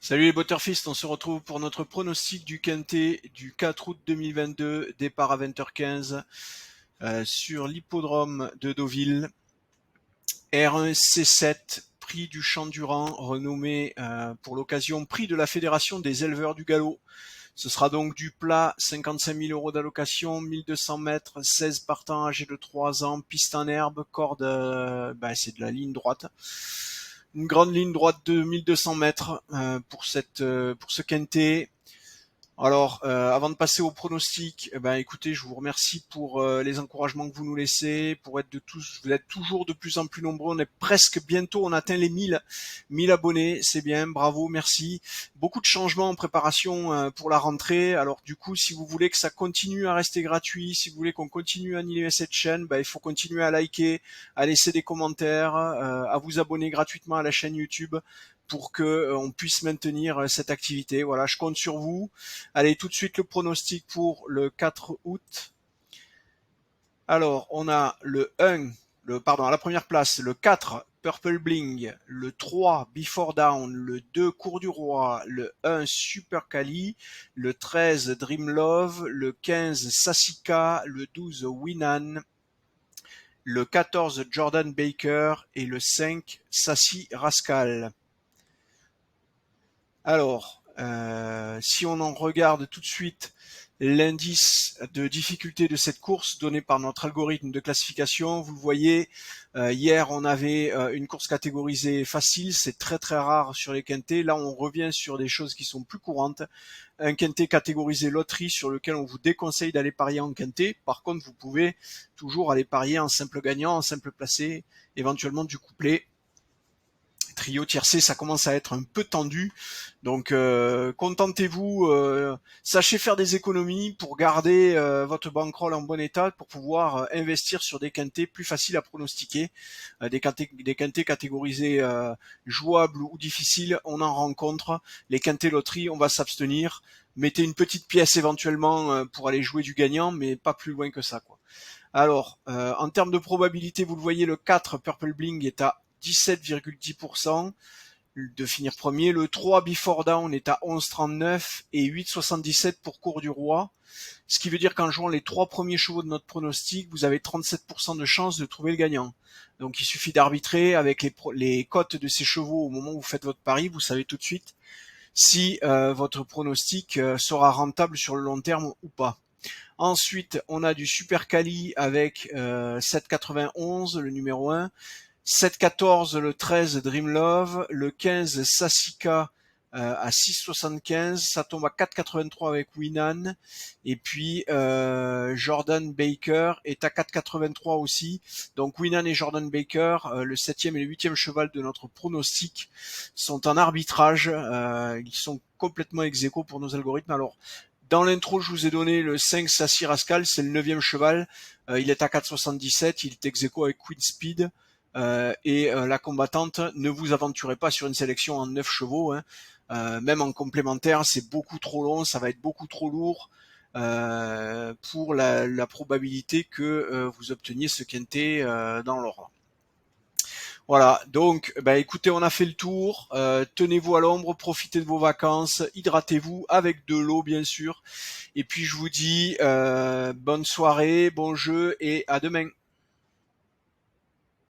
Salut les Butterfist, on se retrouve pour notre pronostic du Quintet du 4 août 2022, départ à 20h15 sur l'hippodrome de Deauville. R1C7, prix du Champ-Durand, renommé pour l'occasion prix de la Fédération des éleveurs du galop. Ce sera donc du plat, 55 000 euros d'allocation, 1200 mètres, 16 partants âgés de 3 ans, piste en herbe, corde, c'est de la ligne droite. Une grande ligne droite de 1200 mètres pour ce quintet. Alors, avant de passer au pronostic, écoutez, je vous remercie pour les encouragements que vous nous laissez, pour être vous êtes toujours de plus en plus nombreux. On est presque bientôt, on atteint les 1000 abonnés, c'est bien, bravo, merci. Beaucoup de changements en préparation pour la rentrée. Alors du coup, si vous voulez que ça continue à rester gratuit, si vous voulez qu'on continue à animer cette chaîne, il faut continuer à liker, à laisser des commentaires, à vous abonner gratuitement à la chaîne YouTube pour que on puisse maintenir cette activité. Voilà, je compte sur vous. Allez, tout de suite le pronostic pour le 4 août. Alors, on a à la première place, le 4, Purple Bling, le 3, Before Down, le 2, Cours du Roi, le 1, Super Cali, le 13, Dream Love, le 15, Sassika, le 12, Winan, le 14, Jordan Baker et le 5, Sassy Rascal. Alors, si on en regarde tout de suite l'indice de difficulté de cette course donné par notre algorithme de classification, vous le voyez, hier on avait une course catégorisée facile, c'est très très rare sur les quintets. Là on revient sur des choses qui sont plus courantes. Un quintet catégorisé loterie sur lequel on vous déconseille d'aller parier en quintet. Par contre, vous pouvez toujours aller parier en simple gagnant, en simple placé, éventuellement du couplet. Trio tiercé, ça commence à être un peu tendu, donc contentez-vous, sachez faire des économies pour garder votre bankroll en bon état, pour pouvoir investir sur des quintets plus faciles à pronostiquer, des quintets catégorisés jouables ou difficiles, on en rencontre. Les quintets loterie, on va s'abstenir. Mettez une petite pièce éventuellement pour aller jouer du gagnant, mais pas plus loin que ça, quoi. Alors, en termes de probabilité, vous le voyez, le 4 Purple Bling est à 17,10% de finir premier. Le 3 Before Down est à 11,39 et 8,77 pour Cours du Roi. Ce qui veut dire qu'en jouant les 3 premiers chevaux de notre pronostic, vous avez 37% de chance de trouver le gagnant. Donc il suffit d'arbitrer avec les cotes de ces chevaux au moment où vous faites votre pari. Vous savez tout de suite si votre pronostic sera rentable sur le long terme ou pas. Ensuite, on a du Super Cali avec 7,91, le numéro 1. 7,14 le 13 Dream Love, le 15 Sassika à 6,75, ça tombe à 4,83 avec Winan, et puis Jordan Baker est à 4,83 aussi. Donc Winan et Jordan Baker, le 7e et le 8e cheval de notre pronostic, sont en arbitrage, ils sont complètement ex-aequo pour nos algorithmes. Alors dans l'intro, je vous ai donné le 5 Sassy Rascal, c'est le 9e cheval, il est à 4,77, il est ex-aequo avec Queen Speed. La combattante, ne vous aventurez pas sur une sélection en 9 chevaux, hein. Même en complémentaire, c'est beaucoup trop long, ça va être beaucoup trop lourd pour la probabilité que vous obteniez ce quintet dans l'ordre. Voilà, donc écoutez, on a fait le tour, tenez-vous à l'ombre, profitez de vos vacances, hydratez-vous avec de l'eau bien sûr, et puis je vous dis bonne soirée, bon jeu et à demain.